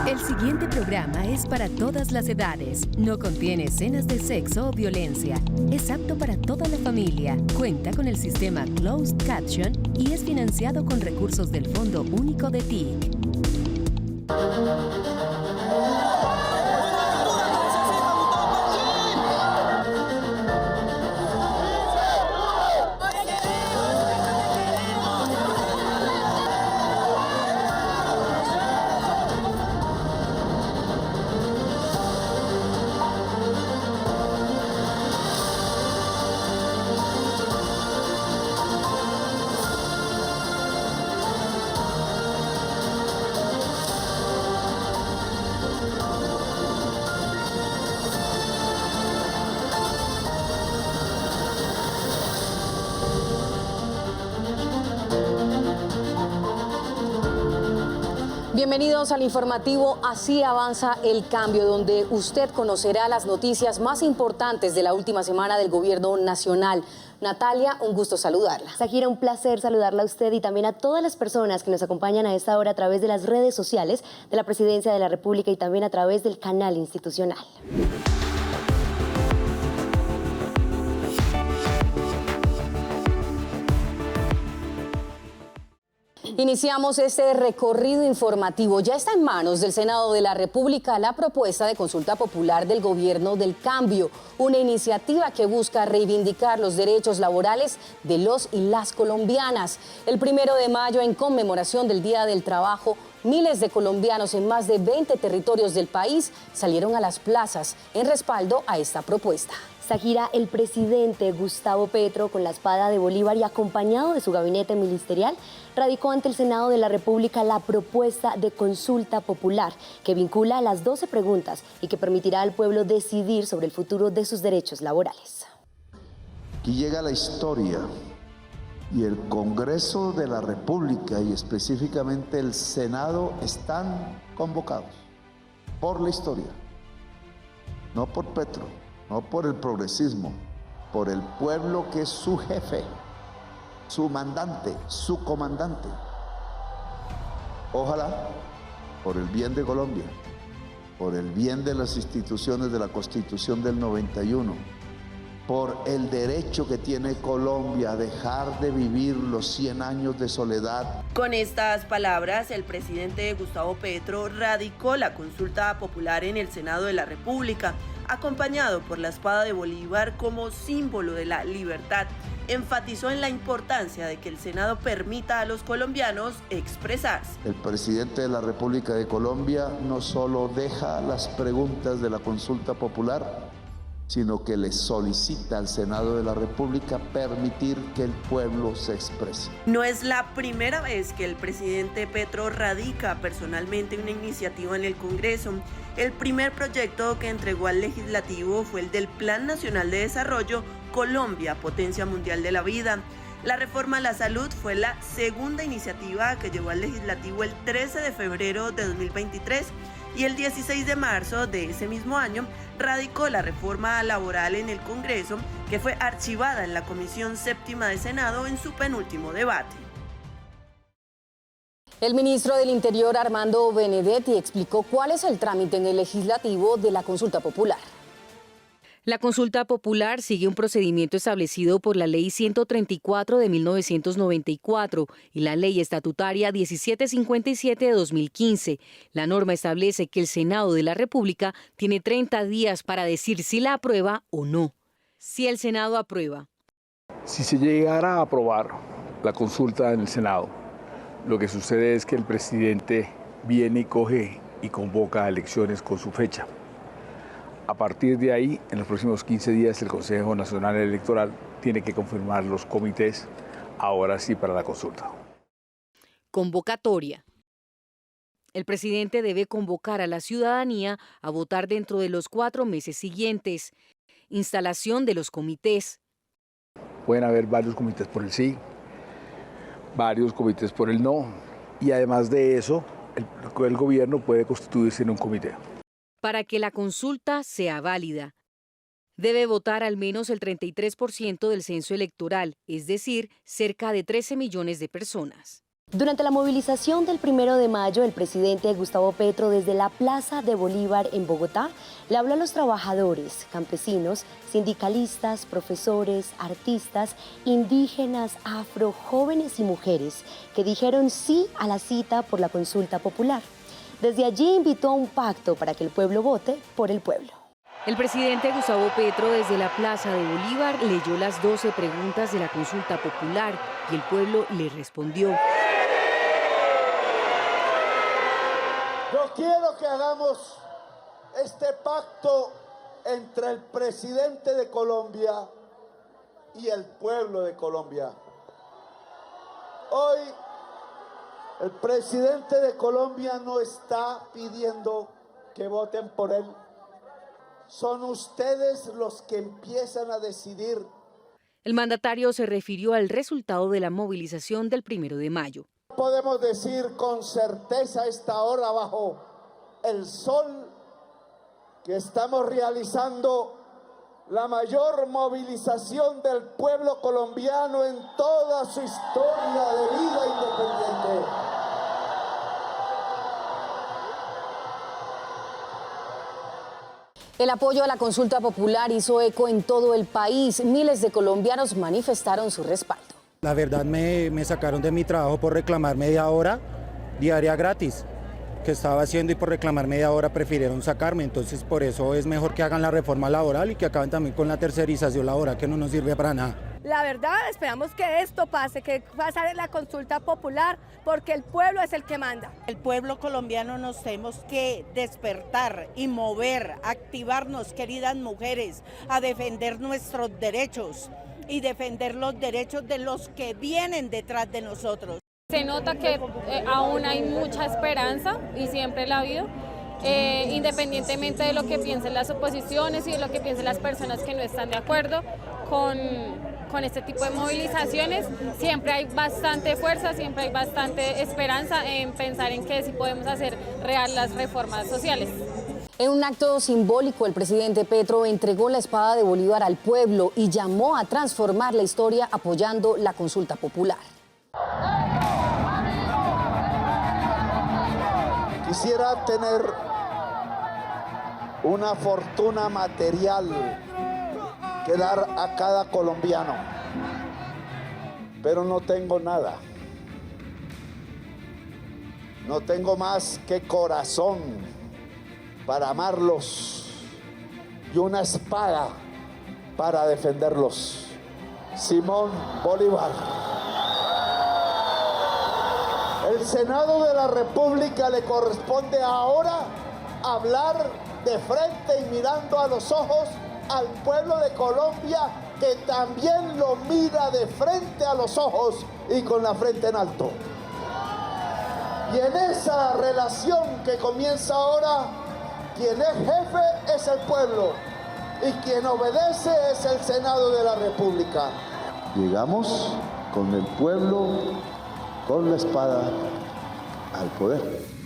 El siguiente programa es para todas las edades. No contiene escenas de sexo o violencia. Es apto para toda la familia. Cuenta con el sistema Closed Caption y es financiado con recursos del Fondo Único de TIC. Bienvenidos al informativo Así avanza el cambio, donde usted conocerá las noticias más importantes de la última semana del gobierno nacional. Natalia, un gusto saludarla. Zahira, un placer saludarla a usted y también a todas las personas que nos acompañan a esta hora a través de las redes sociales de la Presidencia de la República y también a través del canal institucional. Iniciamos este recorrido informativo. Ya está en manos del Senado de la República la propuesta de consulta popular del Gobierno del Cambio, una iniciativa que busca reivindicar los derechos laborales de los y las colombianas. El 1 de mayo, en conmemoración del Día del Trabajo, miles de colombianos en más de 20 territorios del país salieron a las plazas en respaldo a esta propuesta. Zahira, el presidente Gustavo Petro, con la espada de Bolívar y acompañado de su gabinete ministerial, radicó ante el Senado de la República la propuesta de consulta popular que vincula las 12 preguntas y que permitirá al pueblo decidir sobre el futuro de sus derechos laborales. Aquí llega la historia y el Congreso de la República y específicamente el Senado están convocados por la historia, no por Petro. No por el progresismo, por el pueblo que es su jefe, su mandante, su comandante. Ojalá, por el bien de Colombia, por el bien de las instituciones de la Constitución del 91, por el derecho que tiene Colombia a dejar de vivir los 100 años de soledad. Con estas palabras, el presidente Gustavo Petro radicó la consulta popular en el Senado de la República, acompañado por la espada de Bolívar como símbolo de la libertad. Enfatizó en la importancia de que el Senado permita a los colombianos expresarse. El presidente de la República de Colombia no solo deja las preguntas de la consulta popular, sino que le solicita al Senado de la República permitir que el pueblo se exprese. No es la primera vez que el presidente Petro radica personalmente una iniciativa en el Congreso. El primer proyecto que entregó al Legislativo fue el del Plan Nacional de Desarrollo Colombia, Potencia Mundial de la Vida. La reforma a la salud fue la segunda iniciativa que llevó al Legislativo el 13 de febrero de 2023 y el 16 de marzo de ese mismo año radicó la reforma laboral en el Congreso, que fue archivada en la Comisión Séptima de Senado en su penúltimo debate. El ministro del Interior, Armando Benedetti, explicó cuál es el trámite en el legislativo de la consulta popular. La consulta popular sigue un procedimiento establecido por la Ley 134 de 1994 y la Ley Estatutaria 1757 de 2015. La norma establece que el Senado de la República tiene 30 días para decir si la aprueba o no. Si el Senado aprueba. Si se llegara a aprobar la consulta en el Senado, lo que sucede es que el presidente viene y coge y convoca a elecciones con su fecha. A partir de ahí, en los próximos 15 días, el Consejo Nacional Electoral tiene que confirmar los comités, ahora sí, para la consulta. Convocatoria. El presidente debe convocar a la ciudadanía a votar dentro de los 4 meses siguientes. Instalación de los comités. Pueden haber varios comités por el sí, varios comités por el no, y además de eso, el gobierno puede constituirse en un comité. Para que la consulta sea válida, debe votar al menos el 33% del censo electoral, es decir, cerca de 13 millones de personas. Durante la movilización del 1 de mayo, el presidente Gustavo Petro, desde la Plaza de Bolívar en Bogotá, le habló a los trabajadores, campesinos, sindicalistas, profesores, artistas, indígenas, afro, jóvenes y mujeres que dijeron sí a la cita por la consulta popular. Desde allí invitó a un pacto para que el pueblo vote por el pueblo. El presidente Gustavo Petro desde la Plaza de Bolívar leyó las 12 preguntas de la consulta popular y el pueblo le respondió. Yo quiero que hagamos este pacto entre el presidente de Colombia y el pueblo de Colombia. Hoy el presidente de Colombia no está pidiendo que voten por él. Son ustedes los que empiezan a decidir. El mandatario se refirió al resultado de la movilización del 1 de mayo. Podemos decir con certeza a esta hora bajo el sol que estamos realizando la mayor movilización del pueblo colombiano en toda su historia de vida independiente. El apoyo a la consulta popular hizo eco en todo el país. Miles de colombianos manifestaron su respaldo. La verdad me sacaron de mi trabajo por reclamar media hora diaria gratis que estaba haciendo y por reclamar media hora prefirieron sacarme. Entonces por eso es mejor que hagan la reforma laboral y que acaben también con la tercerización laboral que no nos sirve para nada. La verdad, esperamos que esto pase, que pase la consulta popular, porque el pueblo es el que manda. El pueblo colombiano nos tenemos que despertar y mover, activarnos, queridas mujeres, a defender nuestros derechos y defender los derechos de los que vienen detrás de nosotros. Se nota que aún hay mucha esperanza y siempre la ha habido. Independientemente de lo que piensen las oposiciones y de lo que piensen las personas que no están de acuerdo con este tipo de movilizaciones, siempre hay bastante fuerza, siempre hay bastante esperanza en pensar en que sí podemos hacer real las reformas sociales. En un acto simbólico, el presidente Petro entregó la espada de Bolívar al pueblo y llamó a transformar la historia apoyando la consulta popular. Quisiera tener una fortuna material que dar a cada colombiano, pero no tengo nada. No tengo más que corazón para amarlos y una espada para defenderlos. Simón Bolívar. El Senado de la República le corresponde ahora hablar de frente y mirando a los ojos al pueblo de Colombia, que también lo mira de frente a los ojos y con la frente en alto. Y en esa relación que comienza ahora, quien es jefe es el pueblo y quien obedece es el Senado de la República. Llegamos con el pueblo, con la espada, al poder.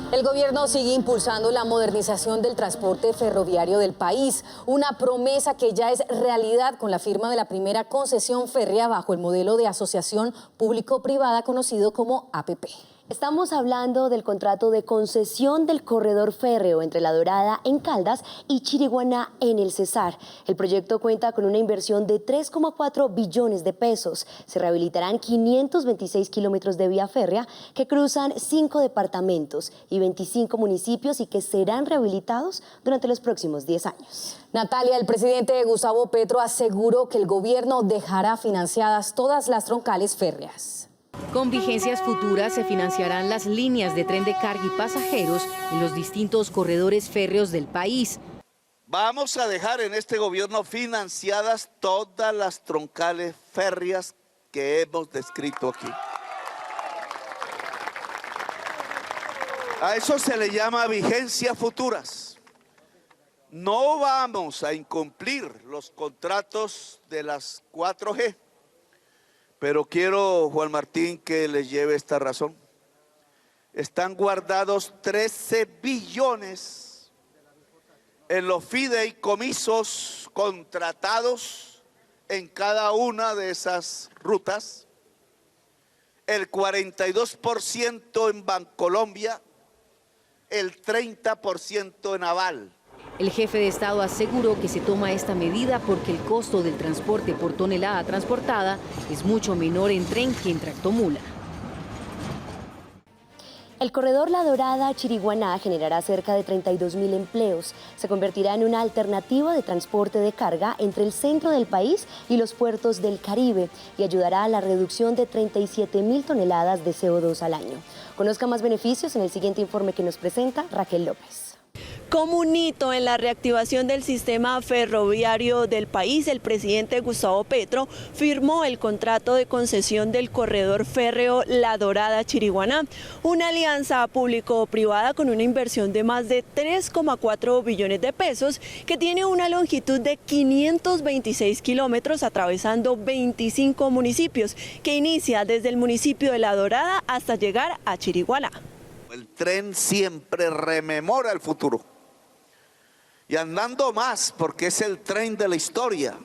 El gobierno sigue impulsando la modernización del transporte ferroviario del país, una promesa que ya es realidad con la firma de la primera concesión férrea bajo el modelo de asociación público-privada conocido como APP. Estamos hablando del contrato de concesión del corredor férreo entre La Dorada en Caldas y Chiriguaná en el Cesar. El proyecto cuenta con una inversión de 3,4 billones de pesos. Se rehabilitarán 526 kilómetros de vía férrea que cruzan 5 departamentos y 25 municipios y que serán rehabilitados durante los próximos 10 años. Natalia, el presidente Gustavo Petro aseguró que el gobierno dejará financiadas todas las troncales férreas. Con vigencias futuras se financiarán las líneas de tren de carga y pasajeros en los distintos corredores férreos del país. Vamos a dejar en este gobierno financiadas todas las troncales férreas que hemos descrito aquí. A eso se le llama vigencias futuras. No vamos a incumplir los contratos de las 4G. Pero quiero, Juan Martín, que les lleve esta razón. Están guardados 13 billones en los fideicomisos contratados en cada una de esas rutas, el 42% en Bancolombia, el 30% en Aval. El jefe de Estado aseguró que se toma esta medida porque el costo del transporte por tonelada transportada es mucho menor en tren que en tractomula. El corredor La Dorada-Chiriguaná generará cerca de 32.000 empleos. Se convertirá en una alternativa de transporte de carga entre el centro del país y los puertos del Caribe y ayudará a la reducción de 37.000 toneladas de CO2 al año. Conozca más beneficios en el siguiente informe que nos presenta Raquel López. Como un hito en la reactivación del sistema ferroviario del país, el presidente Gustavo Petro firmó el contrato de concesión del corredor férreo La Dorada-Chiriguaná, una alianza público-privada con una inversión de más de 3,4 billones de pesos que tiene una longitud de 526 kilómetros atravesando 25 municipios, que inicia desde el municipio de La Dorada hasta llegar a Chiriguaná. El tren siempre rememora el futuro. Y andando más, porque es el tren de la historia.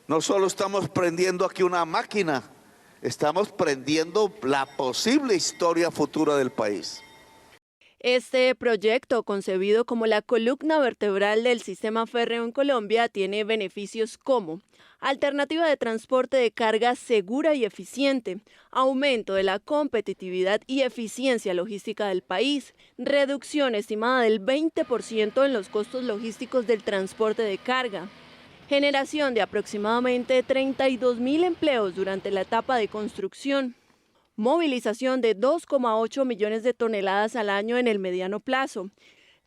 No solo estamos prendiendo aquí una máquina, estamos prendiendo la posible historia futura del país. Este proyecto, concebido como la columna vertebral del sistema férreo en Colombia, tiene beneficios como alternativa de transporte de carga segura y eficiente, aumento de la competitividad y eficiencia logística del país, reducción estimada del 20% en los costos logísticos del transporte de carga, generación de aproximadamente 32.000 empleos durante la etapa de construcción, movilización de 2,8 millones de toneladas al año en el mediano plazo,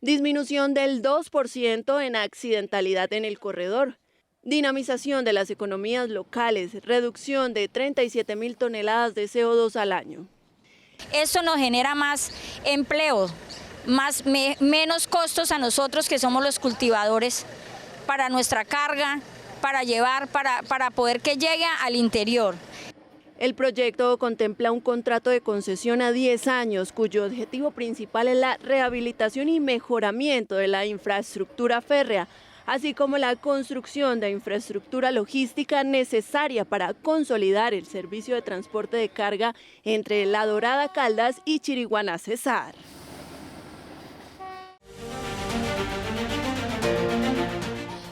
disminución del 2% en accidentalidad en el corredor, dinamización de las economías locales, reducción de 37.000 toneladas de CO2 al año. Esto nos genera más empleo, menos costos a nosotros que somos los cultivadores para nuestra carga, para llevar, para poder que llegue al interior. El proyecto contempla un contrato de concesión a 10 años, cuyo objetivo principal es la rehabilitación y mejoramiento de la infraestructura férrea, así como la construcción de infraestructura logística necesaria para consolidar el servicio de transporte de carga entre La Dorada Caldas y Chiriguaná Cesar.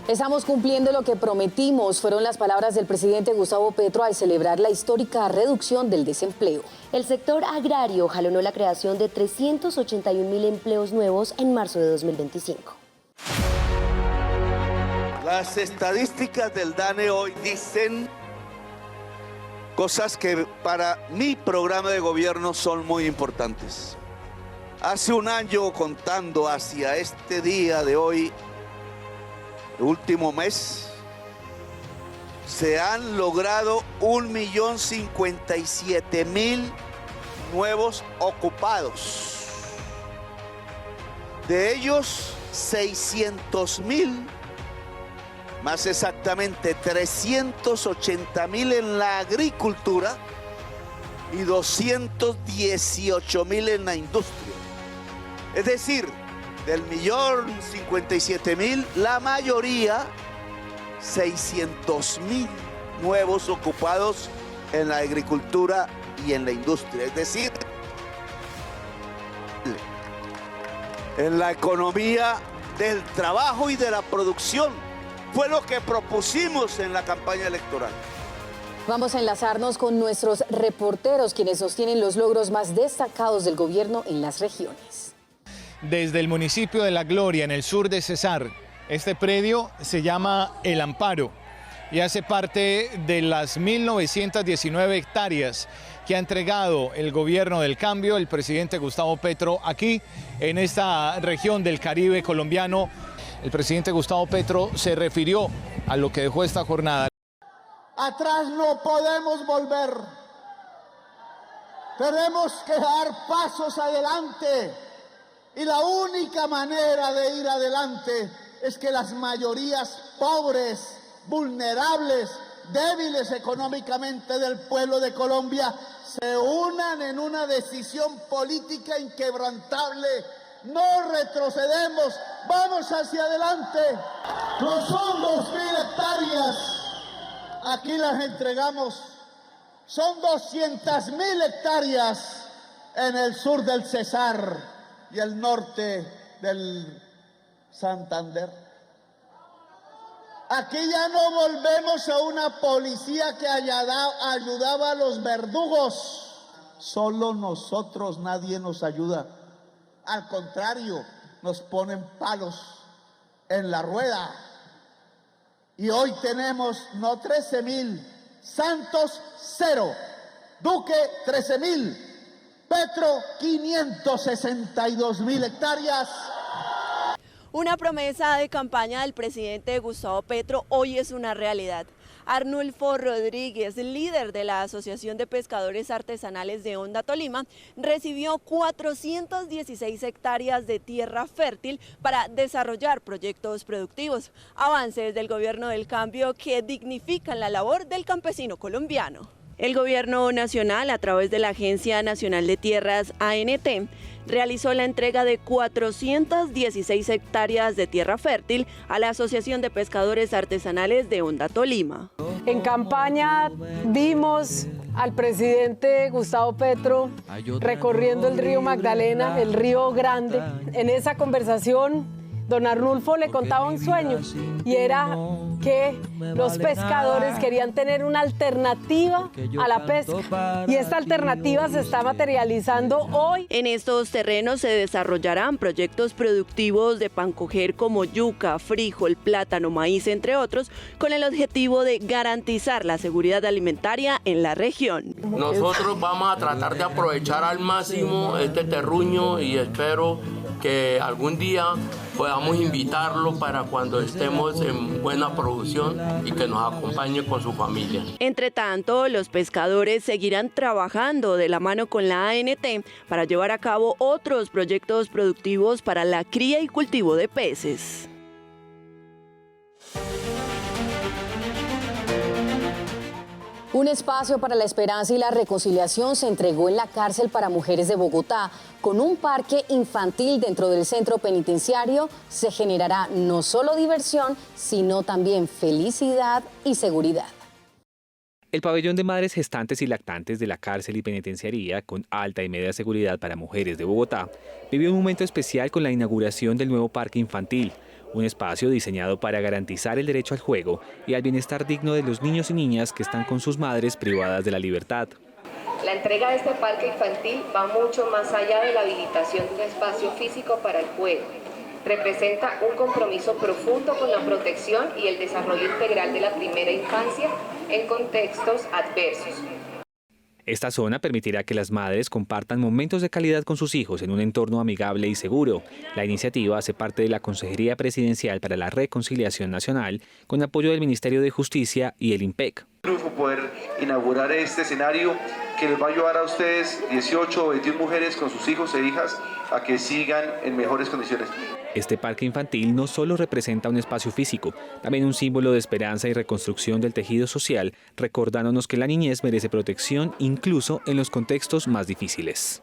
Estamos cumpliendo lo que prometimos, fueron las palabras del presidente Gustavo Petro al celebrar la histórica reducción del desempleo. El sector agrario jalonó la creación de 381.000 empleos nuevos en marzo de 2025. Las estadísticas del DANE hoy dicen cosas que para mi programa de gobierno son muy importantes. Hace un año, contando hacia este día de hoy, el último mes, se han logrado 1.057.000 nuevos ocupados. De ellos, 600.000, más exactamente 380.000 en la agricultura y 218.000 en la industria. Es decir, del 1.057.000, la mayoría, 600.000 nuevos ocupados en la agricultura y en la industria. Es decir, en la economía del trabajo y de la producción. Fue lo que propusimos en la campaña electoral. Vamos a enlazarnos con nuestros reporteros, quienes sostienen los logros más destacados del gobierno en las regiones. Desde el municipio de La Gloria, en el sur de Cesar, este predio se llama El Amparo y hace parte de las 1.919 hectáreas que ha entregado el gobierno del cambio, el presidente Gustavo Petro, aquí en esta región del Caribe colombiano. El presidente Gustavo Petro se refirió a lo que dejó esta jornada. Atrás no podemos volver. Tenemos que dar pasos adelante. Y la única manera de ir adelante es que las mayorías pobres, vulnerables, débiles económicamente del pueblo de Colombia se unan en una decisión política inquebrantable no retrocedemos, vamos hacia adelante. No son 2.000 hectáreas, aquí las entregamos, son 200.000 hectáreas en el sur del Cesar y el norte del Santander. Aquí ya no volvemos a una policía que ayudaba a los verdugos. Solo nosotros, nadie nos ayuda. Al contrario, nos ponen palos en la rueda. Y hoy tenemos no 13.000, Santos 0, Duque 13.000, Petro 562.000 hectáreas. Una promesa de campaña del presidente Gustavo Petro hoy es una realidad. Arnulfo Rodríguez, líder de la Asociación de Pescadores Artesanales de Honda, Tolima, recibió 416 hectáreas de tierra fértil para desarrollar proyectos productivos, avances del gobierno del cambio que dignifican la labor del campesino colombiano. El gobierno nacional, a través de la Agencia Nacional de Tierras, ANT, realizó la entrega de 416 hectáreas de tierra fértil a la Asociación de Pescadores Artesanales de Honda, Tolima. En campaña vimos al presidente Gustavo Petro recorriendo el río Magdalena, el río Grande. En esa conversación, don Arnulfo le contaba un sueño y era que los pescadores querían tener una alternativa a la pesca y esta alternativa se está materializando hoy. En estos terrenos se desarrollarán proyectos productivos de pancoger como yuca, frijol, plátano, maíz, entre otros, con el objetivo de garantizar la seguridad alimentaria en la región. Nosotros vamos a tratar de aprovechar al máximo este terruño y espero que algún día podamos invitarlo para cuando estemos en buena producción y que nos acompañe con su familia. Entre tanto, los pescadores seguirán trabajando de la mano con la ANT para llevar a cabo otros proyectos productivos para la cría y cultivo de peces. Un espacio para la esperanza y la reconciliación se entregó en la cárcel para mujeres de Bogotá. Con un parque infantil dentro del centro penitenciario se generará no solo diversión, sino también felicidad y seguridad. El pabellón de madres gestantes y lactantes de la cárcel y penitenciaría, con alta y media seguridad para mujeres de Bogotá, vivió un momento especial con la inauguración del nuevo parque infantil. Un espacio diseñado para garantizar el derecho al juego y al bienestar digno de los niños y niñas que están con sus madres privadas de la libertad. La entrega de este parque infantil va mucho más allá de la habilitación de un espacio físico para el juego. Representa un compromiso profundo con la protección y el desarrollo integral de la primera infancia en contextos adversos. Esta zona permitirá que las madres compartan momentos de calidad con sus hijos en un entorno amigable y seguro. La iniciativa hace parte de la Consejería Presidencial para la Reconciliación Nacional, con apoyo del Ministerio de Justicia y el IMPEC. Poder inaugurar este escenario que les va a ayudar a ustedes, 18 o 21 mujeres con sus hijos e hijas, a que sigan en mejores condiciones. Este parque infantil no solo representa un espacio físico, también un símbolo de esperanza y reconstrucción del tejido social, recordándonos que la niñez merece protección incluso en los contextos más difíciles.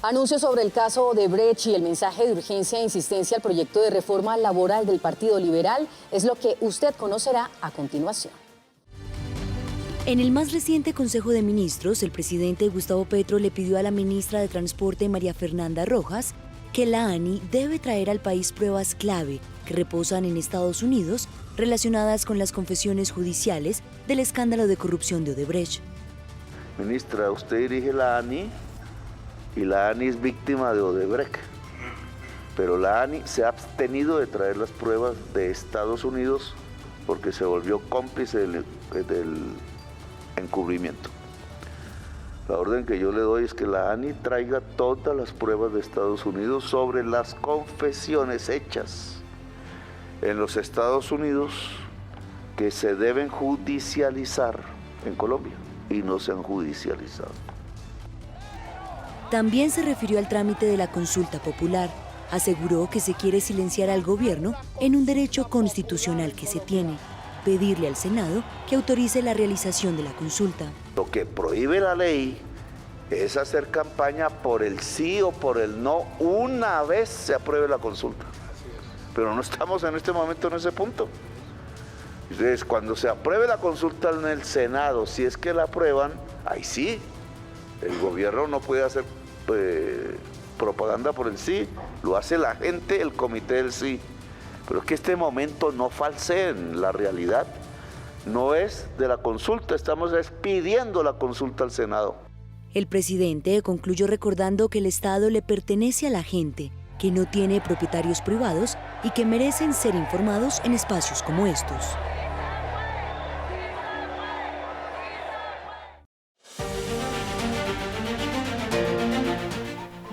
Anuncios sobre el caso Odebrecht y el mensaje de urgencia e insistencia al proyecto de reforma laboral del Partido Liberal es lo que usted conocerá a continuación. En el más reciente Consejo de Ministros, el presidente Gustavo Petro le pidió a la ministra de Transporte, María Fernanda Rojas, que la ANI debe traer al país pruebas clave que reposan en Estados Unidos relacionadas con las confesiones judiciales del escándalo de corrupción de Odebrecht. Ministra, usted dirige la ANI y la ANI es víctima de Odebrecht, pero la ANI se ha abstenido de traer las pruebas de Estados Unidos porque se volvió cómplice del encubrimiento. La orden que yo le doy es que la ANI traiga todas las pruebas de Estados Unidos sobre las confesiones hechas en los Estados Unidos que se deben judicializar en Colombia y no se han judicializado. También se refirió al trámite de la consulta popular. Aseguró que se quiere silenciar al gobierno en un derecho constitucional que se tiene. pedirle al Senado que autorice la realización de la consulta. Lo que prohíbe la ley es hacer campaña por el sí o por el no una vez se apruebe la consulta. Pero no estamos en este momento en ese punto. Entonces, cuando se apruebe la consulta en el Senado, si es que la aprueban, ahí sí, el gobierno no puede hacer propaganda por el sí, lo hace la gente, el comité del sí. Pero es que este momento no falseen la realidad. No es de la consulta, estamos pidiendo la consulta al Senado. El presidente concluyó recordando que el Estado le pertenece a la gente, que no tiene propietarios privados y que merecen ser informados en espacios como estos.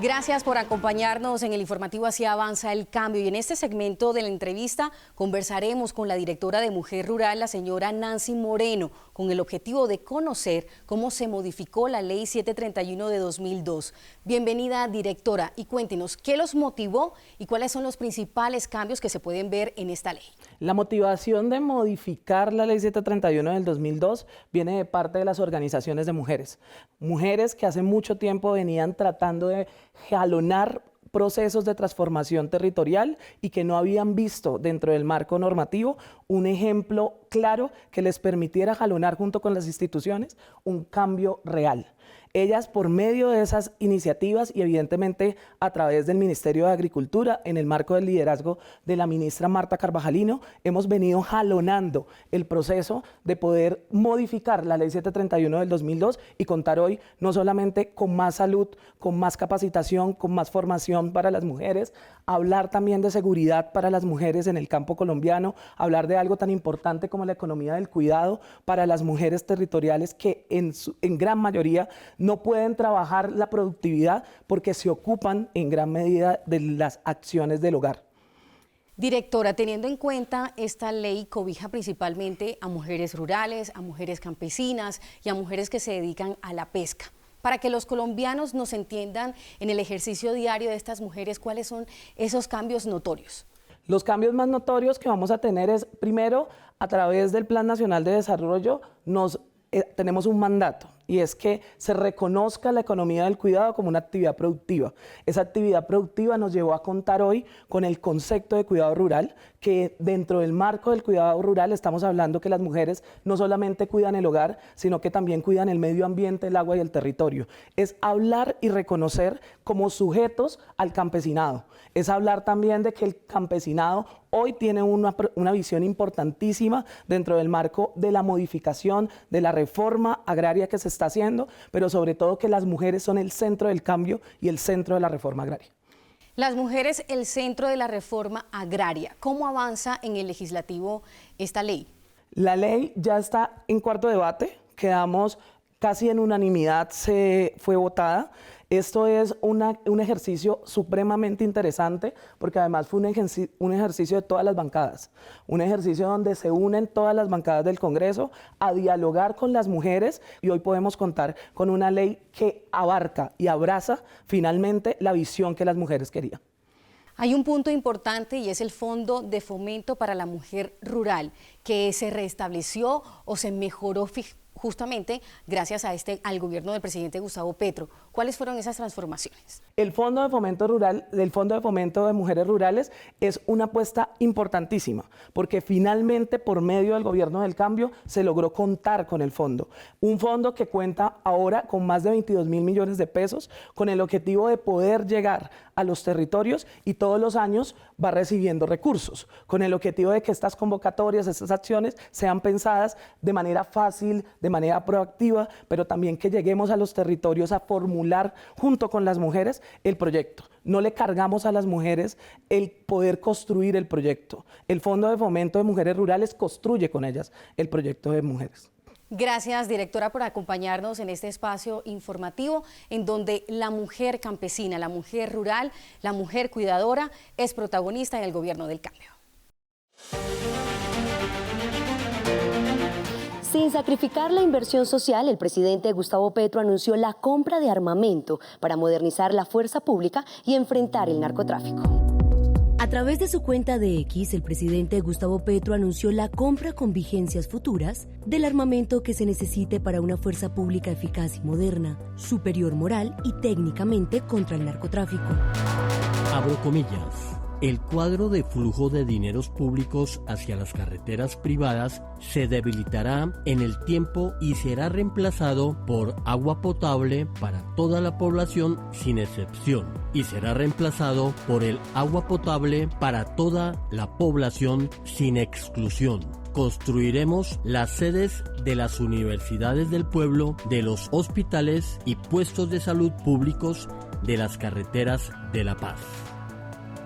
Gracias por acompañarnos en el informativo Así Avanza el Cambio, y en este segmento de la entrevista conversaremos con la directora de Mujer Rural, la señora Nancy Moreno, con el objetivo de conocer cómo se modificó la Ley 731 de 2002. Bienvenida, directora, y cuéntenos qué los motivó y cuáles son los principales cambios que se pueden ver en esta ley. La motivación de modificar la Ley 731 del 2002 viene de parte de las organizaciones de mujeres. Mujeres que hace mucho tiempo venían tratando de jalonar procesos de transformación territorial y que no habían visto dentro del marco normativo un ejemplo claro que les permitiera jalonar junto con las instituciones un cambio real. Ellas, por medio de esas iniciativas y evidentemente a través del Ministerio de Agricultura, en el marco del liderazgo de la ministra Marta Carvajalino, hemos venido jalonando el proceso de poder modificar la Ley 731 del 2002 y contar hoy no solamente con más salud, con más capacitación, con más formación para las mujeres, hablar también de seguridad para las mujeres en el campo colombiano, hablar de algo tan importante como la economía del cuidado para las mujeres territoriales que en gran mayoría no pueden trabajar la productividad porque se ocupan en gran medida de las acciones del hogar. Directora, teniendo en cuenta esta ley cobija principalmente a mujeres rurales, a mujeres campesinas y a mujeres que se dedican a la pesca. Para que los colombianos nos entiendan en el ejercicio diario de estas mujeres, ¿cuáles son esos cambios notorios? Los cambios más notorios que vamos a tener es, primero, a través del Plan Nacional de Desarrollo, tenemos un mandato, y es que se reconozca la economía del cuidado como una actividad productiva. Esa actividad productiva nos llevó a contar hoy con el concepto de cuidado rural, que dentro del marco del cuidado rural estamos hablando que las mujeres no solamente cuidan el hogar, sino que también cuidan el medio ambiente, el agua y el territorio. Es hablar y reconocer como sujetos al campesinado. Es hablar también de que el campesinado hoy tiene una visión importantísima dentro del marco de la modificación, de la reforma agraria que se está haciendo, pero sobre todo que las mujeres son el centro del cambio y el centro de la reforma agraria. Las mujeres, el centro de la reforma agraria. ¿Cómo avanza en el legislativo esta ley? La ley ya está en cuarto debate, quedamos casi en unanimidad, fue votada. Esto es un ejercicio supremamente interesante porque además fue un ejercicio de todas las bancadas, un ejercicio donde se unen todas las bancadas del Congreso a dialogar con las mujeres, y hoy podemos contar con una ley que abarca y abraza finalmente la visión que las mujeres querían. Hay un punto importante y es el Fondo de Fomento para la Mujer Rural, que se restableció o se mejoró justamente gracias al gobierno del presidente Gustavo Petro. ¿Cuáles fueron esas transformaciones? El Fondo de Fomento Rural, del Fondo de Fomento de Mujeres Rurales, es una apuesta importantísima, porque finalmente por medio del gobierno del cambio se logró contar con el fondo. Un fondo que cuenta ahora con más de 22.000 millones de pesos, con el objetivo de poder llegar a los territorios, y todos los años va recibiendo recursos, con el objetivo de que estas convocatorias, estas acciones sean pensadas de manera fácil, de manera proactiva, pero también que lleguemos a los territorios a formular junto con las mujeres el proyecto. No le cargamos a las mujeres el poder construir el proyecto. El Fondo de Fomento de Mujeres Rurales construye con ellas el proyecto de mujeres. Gracias, directora, por acompañarnos en este espacio informativo en donde la mujer campesina, la mujer rural, la mujer cuidadora es protagonista en el gobierno del cambio. Sin sacrificar la inversión social, el presidente Gustavo Petro anunció la compra de armamento para modernizar la fuerza pública y enfrentar el narcotráfico. A través de su cuenta de X, el presidente Gustavo Petro anunció la compra con vigencias futuras del armamento que se necesite para una fuerza pública eficaz y moderna, superior moral y técnicamente contra el narcotráfico. Abro comillas. El cuadro de flujo de dineros públicos hacia las carreteras privadas se debilitará en el tiempo y será reemplazado por agua potable para toda la población sin excepción, y será reemplazado por el agua potable para toda la población sin exclusión. Construiremos las sedes de las universidades del pueblo, de los hospitales y puestos de salud públicos de las carreteras de la paz.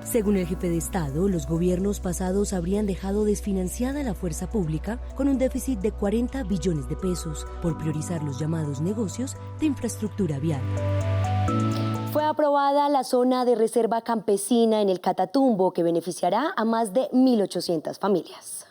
Según el jefe de Estado, los gobiernos pasados habrían dejado desfinanciada la fuerza pública con un déficit de 40 billones de pesos por priorizar los llamados negocios de infraestructura vial. Fue aprobada la zona de reserva campesina en el Catatumbo, que beneficiará a más de 1.800 familias.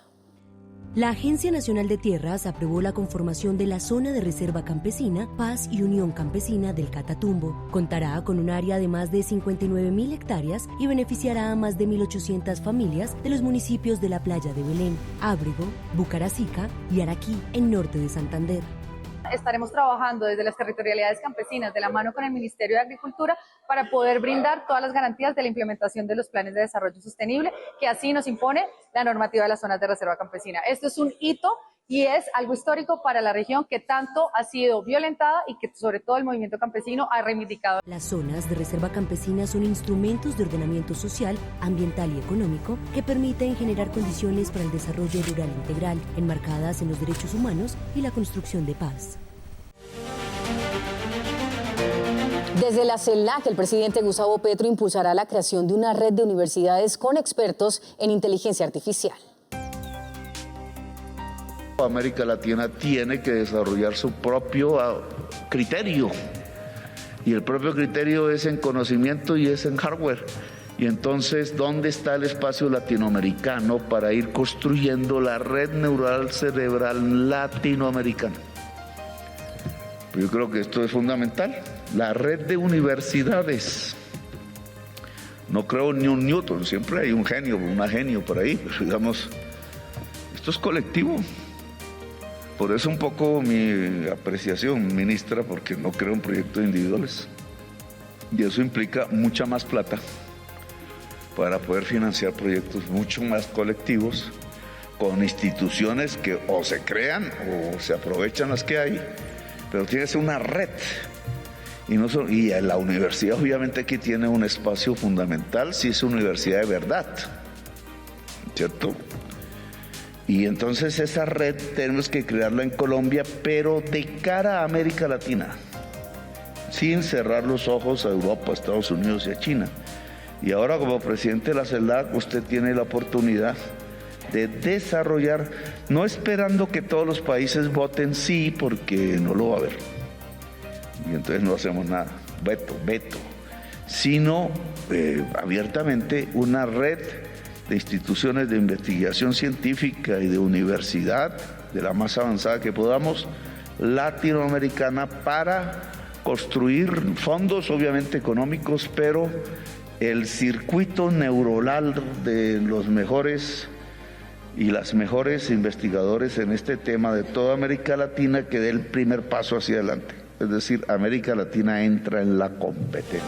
La Agencia Nacional de Tierras aprobó la conformación de la Zona de Reserva Campesina, Paz y Unión Campesina del Catatumbo. Contará con un área de más de 59.000 hectáreas y beneficiará a más de 1.800 familias de los municipios de la Playa de Belén, Ábrego, Bucaracica y Araquí, en norte de Santander. Estaremos trabajando desde las territorialidades campesinas de la mano con el Ministerio de Agricultura para poder brindar todas las garantías de la implementación de los planes de desarrollo sostenible que así nos impone la normativa de las zonas de reserva campesina. Esto es un hito y es algo histórico para la región que tanto ha sido violentada y que sobre todo el movimiento campesino ha reivindicado. Las zonas de reserva campesina son instrumentos de ordenamiento social, ambiental y económico que permiten generar condiciones para el desarrollo rural integral, enmarcadas en los derechos humanos y la construcción de paz. Desde la CELAC, el presidente Gustavo Petro impulsará la creación de una red de universidades con expertos en inteligencia artificial. América Latina tiene que desarrollar su propio criterio, y el propio criterio es en conocimiento y es en hardware. Y entonces, ¿dónde está el espacio latinoamericano para ir construyendo la red neural cerebral latinoamericana? Yo creo que esto es fundamental. La red de universidades. No creo ni un Newton, siempre hay un genio, una genio por ahí, pero digamos, esto es colectivo. Por eso un poco mi apreciación, ministra, porque no creo en proyectos individuales. Y eso implica mucha más plata para poder financiar proyectos mucho más colectivos, con instituciones que o se crean o se aprovechan las que hay, pero tiene que ser una red. Y la universidad obviamente aquí tiene un espacio fundamental si es una universidad de verdad, ¿cierto? Y entonces esa red tenemos que crearla en Colombia, pero de cara a América Latina, sin cerrar los ojos a Europa, a Estados Unidos y a China. Y ahora, como presidente de la CELAC, usted tiene la oportunidad de desarrollar, no esperando que todos los países voten sí, porque no lo va a haber. Y entonces no hacemos nada, veto, sino abiertamente una red de instituciones de investigación científica y de universidad, de la más avanzada que podamos, latinoamericana, para construir fondos obviamente económicos, pero el circuito neuronal de los mejores y las mejores investigadores en este tema de toda América Latina, que dé el primer paso hacia adelante. Es decir, América Latina entra en la competencia.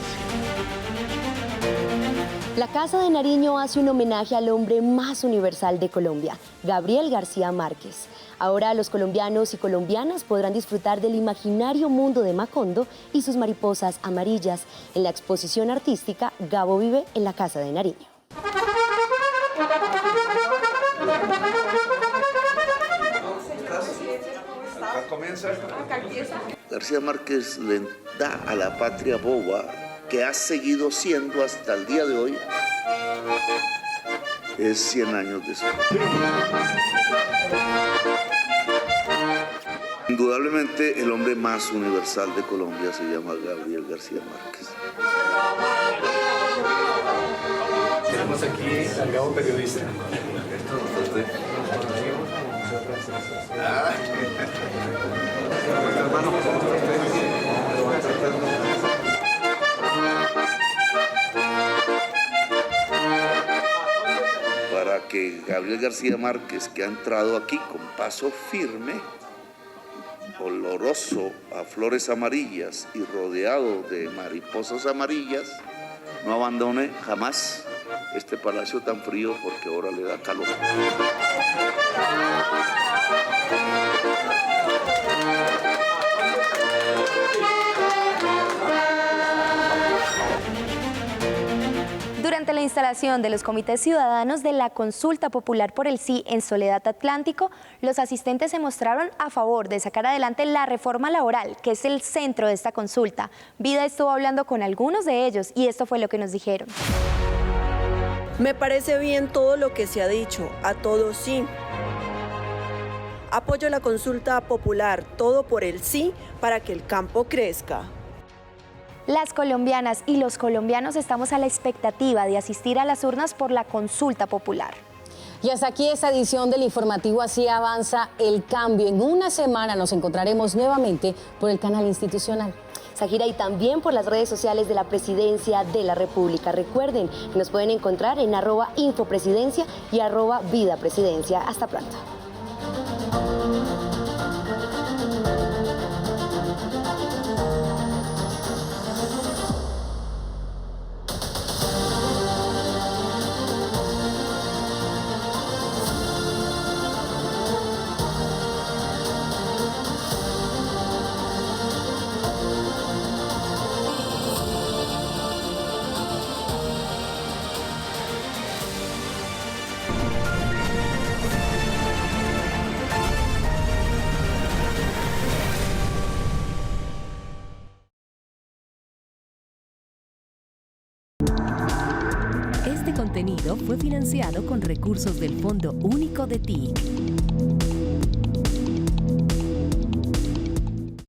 La Casa de Nariño hace un homenaje al hombre más universal de Colombia, Gabriel García Márquez. Ahora los colombianos y colombianas podrán disfrutar del imaginario mundo de Macondo y sus mariposas amarillas en la exposición artística Gabo vive en la Casa de Nariño. García Márquez le da a la patria boba, que ha seguido siendo hasta el día de hoy, es 100 años después. Indudablemente el hombre más universal de Colombia se llama Gabriel García Márquez. Tenemos aquí al Gabo periodista. Gabriel García Márquez, que ha entrado aquí con paso firme, oloroso a flores amarillas y rodeado de mariposas amarillas, no abandone jamás este palacio tan frío porque ahora le da calor. Durante la instalación de los comités ciudadanos de la consulta popular por el sí en Soledad Atlántico, los asistentes se mostraron a favor de sacar adelante la reforma laboral, que es el centro de esta consulta. Vida estuvo hablando con algunos de ellos y esto fue lo que nos dijeron. Me parece bien todo lo que se ha dicho, a todos sí. Apoyo la consulta popular, todo por el sí, para que el campo crezca. Las colombianas y los colombianos estamos a la expectativa de asistir a las urnas por la consulta popular. Y hasta aquí esta edición del informativo Así avanza el cambio. En una semana nos encontraremos nuevamente por el canal institucional. Shakira, y también por las redes sociales de la Presidencia de la República. Recuerden que nos pueden encontrar en @infopresidencia y @vidapresidencia. Hasta pronto. Este contenido fue financiado con recursos del Fondo Único de TIC.